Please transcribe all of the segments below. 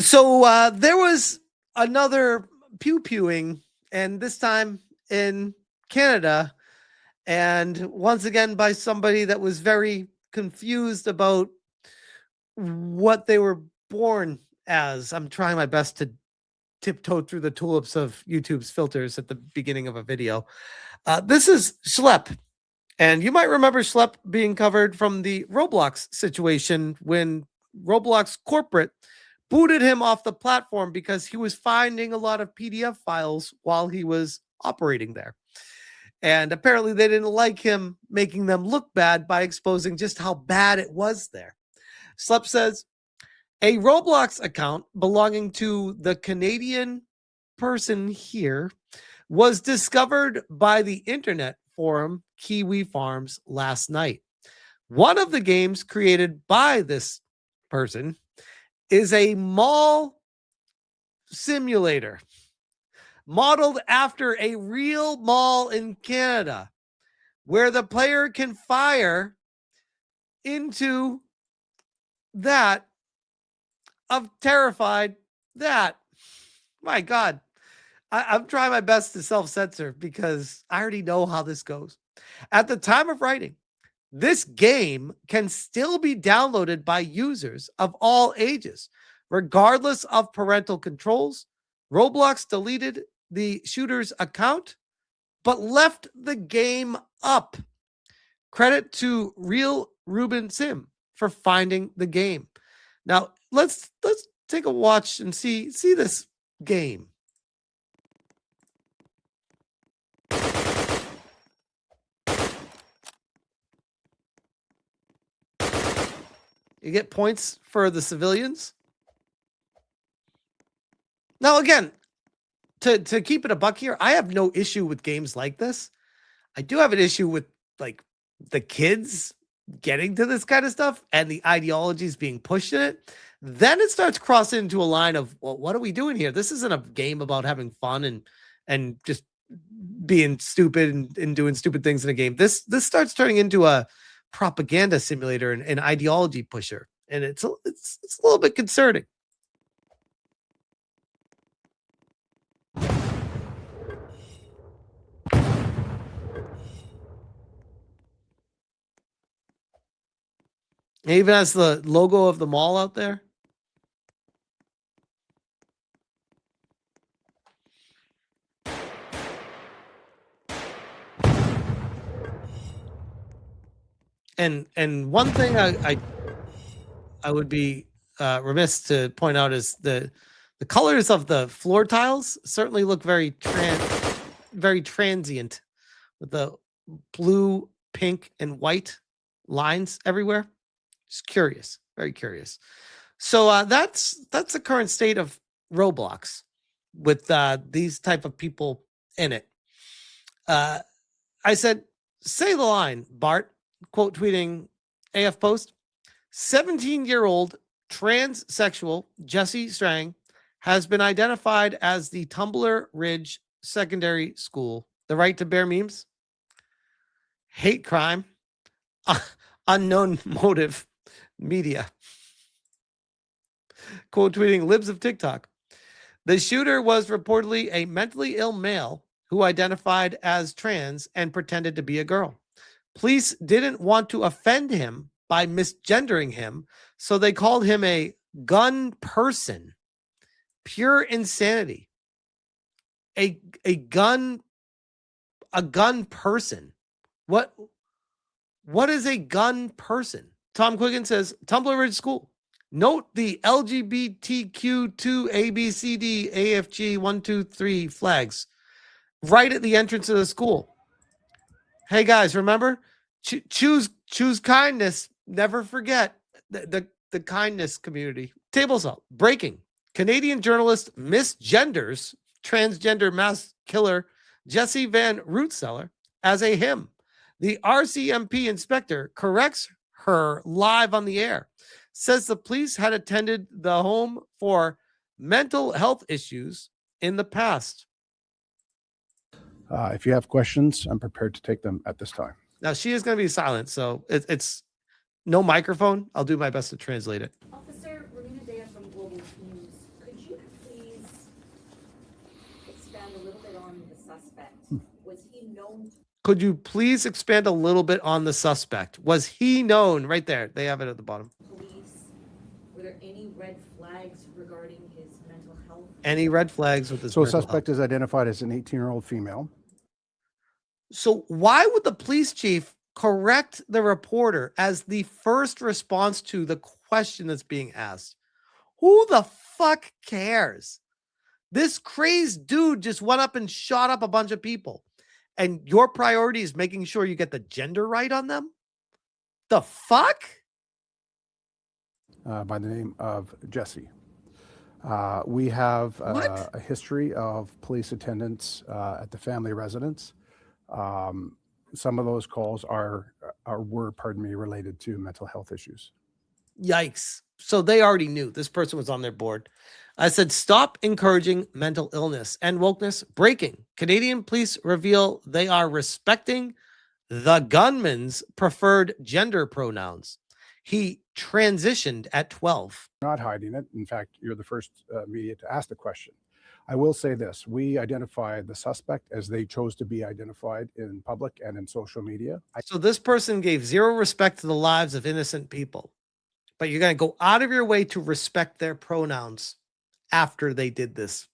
So there was another pew-pewing, and this time in Canada, and once again by somebody that was very confused about what they were born as. I'm trying my best to tiptoe through the tulips of YouTube's filters at the beginning of a video. This is Schlep. And you might remember Schlep being covered from the Roblox situation when Roblox corporate booted him off the platform because he was finding a lot of PDF files while he was operating there. And apparently they didn't like him making them look bad by exposing just how bad it was there. Schlep says, a Roblox account belonging to the Canadian person here was discovered by the internet forum Kiwi Farms last night. One of the games created by this person is a mall simulator modeled after a real mall in Canada where the player can fire into that of terrified that. My God. I'm trying my best to self-censor because I already know how this goes. At the time of writing, this game can still be downloaded by users of all ages, regardless of parental controls. Roblox deleted the shooter's account, but left the game up. Credit to Real Ruben Sim for finding the game. Now, let's take a watch and see this game. You get points for the civilians. Now, again, to keep it a buck here, I have no issue with games like this. I do have an issue with like the kids getting to this kind of stuff and the ideologies being pushed in it. Then it starts crossing into a line of, well, what are we doing here? This isn't a game about having fun and just being stupid and doing stupid things in a game. This starts turning into a propaganda simulator and an ideology pusher, and it's a little bit concerning. It even has the logo of the mall out there. And one thing I would be remiss to point out is the colors of the floor tiles certainly look very transient, with the blue, pink, and white lines everywhere. Just curious, very curious. So that's the current state of Roblox with these type of people in it. I said, say the line, Bart, quote tweeting AF Post. 17-year-old transsexual Jesse Strang has been identified as the Tumbler Ridge Secondary School. The right to bear memes, hate crime, unknown motive, media. Quote tweeting libs of TikTok. The shooter was reportedly a mentally ill male who identified as trans and pretended to be a girl. Police didn't want to offend him by misgendering him, so they called him a gun person. Pure insanity. A gun person. What is a gun person? Tom Quiggin says, Tumbler Ridge School. Note the LGBTQ2 ABCD AFG 123 flags right at the entrance of the school. Hey guys, remember? Choose kindness. Never forget the kindness community. Table salt. Breaking. Canadian journalist misgenders transgender mass killer Jesse Van Rootseller as a him. The RCMP inspector corrects her live on the air. Says the police had attended the home for mental health issues in the past. If you have questions, I'm prepared to take them at this time. Now, she is going to be silent, so it's no microphone. I'll do my best to translate it. Officer Romina Dea from Global News. you please expand a little bit on the suspect? Was he known to Could you please expand a little bit on the suspect? Was he known? Right there. They have it at the bottom. police? Were there any red flags regarding his mental health? Any red flags with this? So suspect is identified as an 18-year-old female. So why would the police chief correct the reporter as the first response to the question that's being asked? Who the fuck cares? This crazed dude just went up and shot up a bunch of people. And your priority is making sure you get the gender right on them? The fuck? By the name of Jesse. We have a history of police attendance at the family residence. Some of those calls were related to mental health issues. Yikes. So they already knew this person was on their board. I said, stop encouraging mental illness and wokeness. Breaking. Canadian police reveal they are respecting the gunman's preferred gender pronouns. He transitioned at 12. Not hiding it. In fact, you're the first media to ask the question. I will say this. We identified the suspect as they chose to be identified in public and in social media. So this person gave zero respect to the lives of innocent people, but you're going to go out of your way to respect their pronouns after they did this.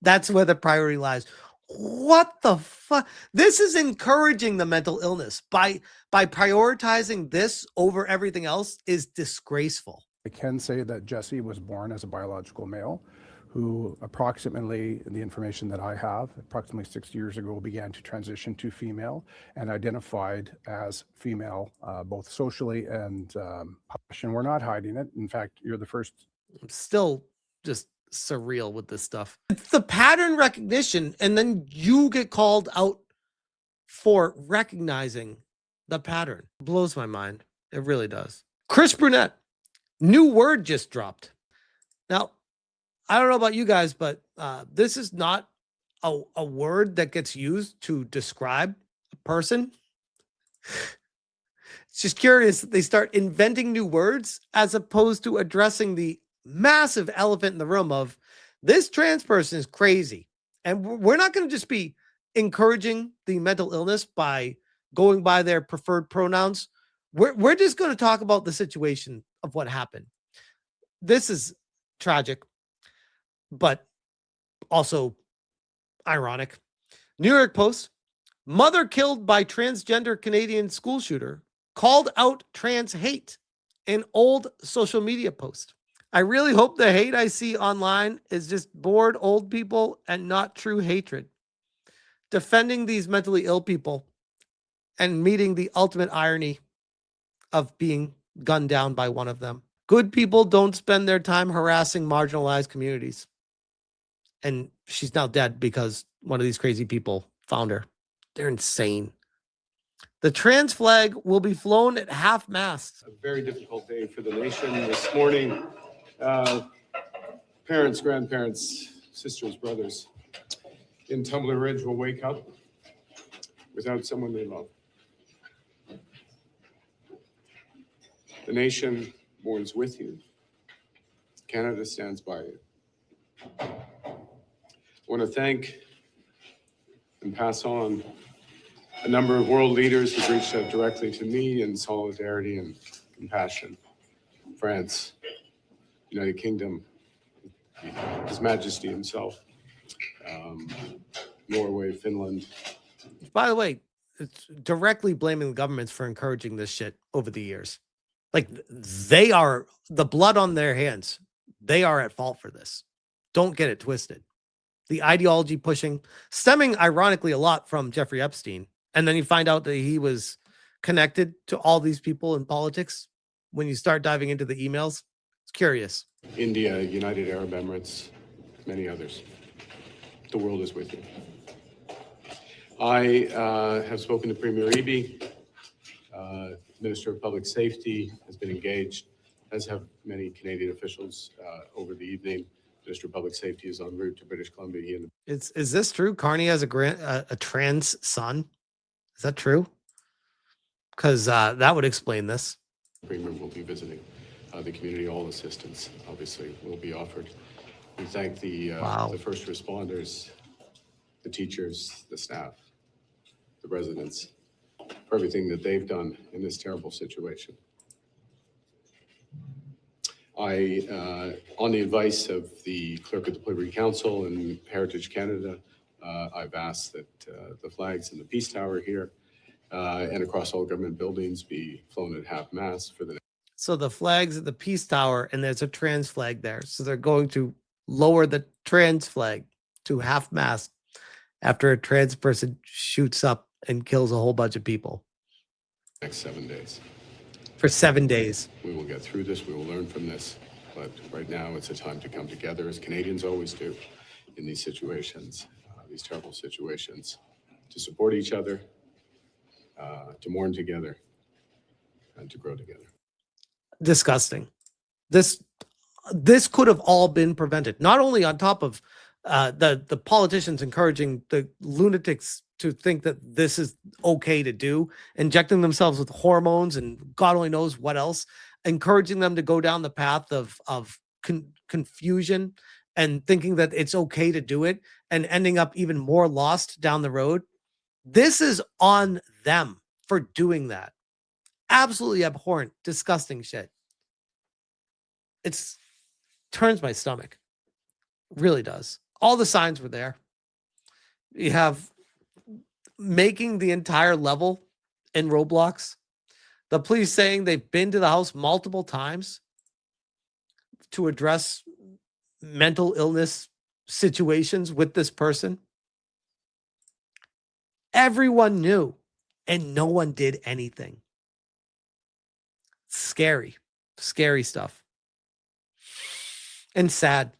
That's where the priority lies. What the fuck? This is encouraging the mental illness by prioritizing this over everything else is disgraceful. I can say that Jesse was born as a biological male who approximately, the information that I have, approximately 6 years ago began to transition to female and identified as female, both socially and and we're not hiding it. In fact, you're the first. I'm still just surreal with this stuff. It's the pattern recognition, and then you get called out for recognizing the pattern. It blows my mind. It really does. Chris Brunette, new word just dropped. Now, I don't know about you guys, but this is not a word that gets used to describe a person. It's just curious that they start inventing new words as opposed to addressing the massive elephant in the room of this trans person is crazy. And we're not going to just be encouraging the mental illness by going by their preferred pronouns. We're just going to talk about the situation of what happened. This is tragic, but also ironic. New York Post, mother killed by transgender Canadian school shooter called out trans hate in old social media post. I really hope the hate I see online is just bored old people and not true hatred. Defending these mentally ill people and meeting the ultimate irony of being gunned down by one of them. Good people don't spend their time harassing marginalized communities. And she's now dead because one of these crazy people found her. They're insane. The trans flag will be flown at half-mast. A very difficult day for the nation this morning. Parents, grandparents, sisters, brothers in Tumbler Ridge will wake up without someone they love. The nation mourns with you. Canada stands by you. I want to thank and pass on a number of world leaders who've reached out directly to me in solidarity and compassion. France, United Kingdom, His Majesty himself, Norway, Finland. By the way, it's directly blaming the governments for encouraging this shit over the years. Like, they are the blood on their hands. They are at fault for this. Don't get it twisted. The ideology pushing, stemming ironically a lot from Jeffrey Epstein. And then you find out that he was connected to all these people in politics. When you start diving into the emails, it's curious. India, United Arab Emirates, many others. The world is with you. I have spoken to Premier Eby. Minister of Public Safety has been engaged, as have many Canadian officials over the evening. Minister of Public Safety is en route to British Columbia. Is this true? Carney has a trans son. Is that true? Because that would explain this. Premier will be visiting the community. All assistance, obviously, will be offered. We thank Wow. the first responders, the teachers, the staff, the residents, for everything that they've done in this terrible situation. On the advice of the clerk of the Privy Council and Heritage Canada, I've asked that the flags in the Peace Tower here and across all government buildings be flown at half-mast for the So the flags at the Peace Tower, and there's a trans flag there. So they're going to lower the trans flag to half mast after a trans person shoots up and kills a whole bunch of people next 7 days. for 7 days. We will get through this. We will learn from this. But right now, it's a time to come together, as Canadians always do in these situations, these terrible situations, to support each other, to mourn together, and to grow together. Disgusting. This could have all been prevented. Not only on top of the politicians encouraging the lunatics to think that this is okay to do, injecting themselves with hormones and God only knows what else, encouraging them to go down the path of confusion and thinking that it's okay to do it and ending up even more lost down the road. This is on them for doing that. Absolutely abhorrent, disgusting shit. It's turns my stomach. Really does. All the signs were there. You have making the entire level in Roblox. The police saying they've been to the house multiple times to address mental illness situations with this person. Everyone knew, and no one did anything. Scary, scary stuff. And sad.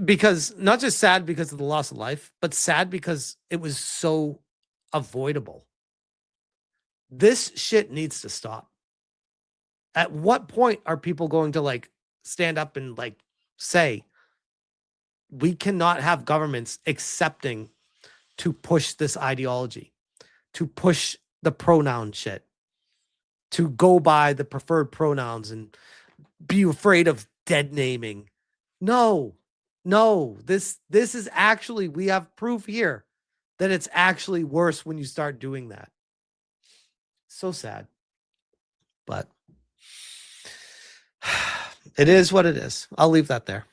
Because not just sad because of the loss of life, but sad because it was so avoidable. This shit needs to stop. At what point are people going to like stand up and like say, we cannot have governments accepting to push this ideology, to push the pronoun shit, to go by the preferred pronouns and be afraid of dead naming? No, this is actually, we have proof here that it's actually worse when you start doing that. So sad. But it is what it is. I'll leave that there.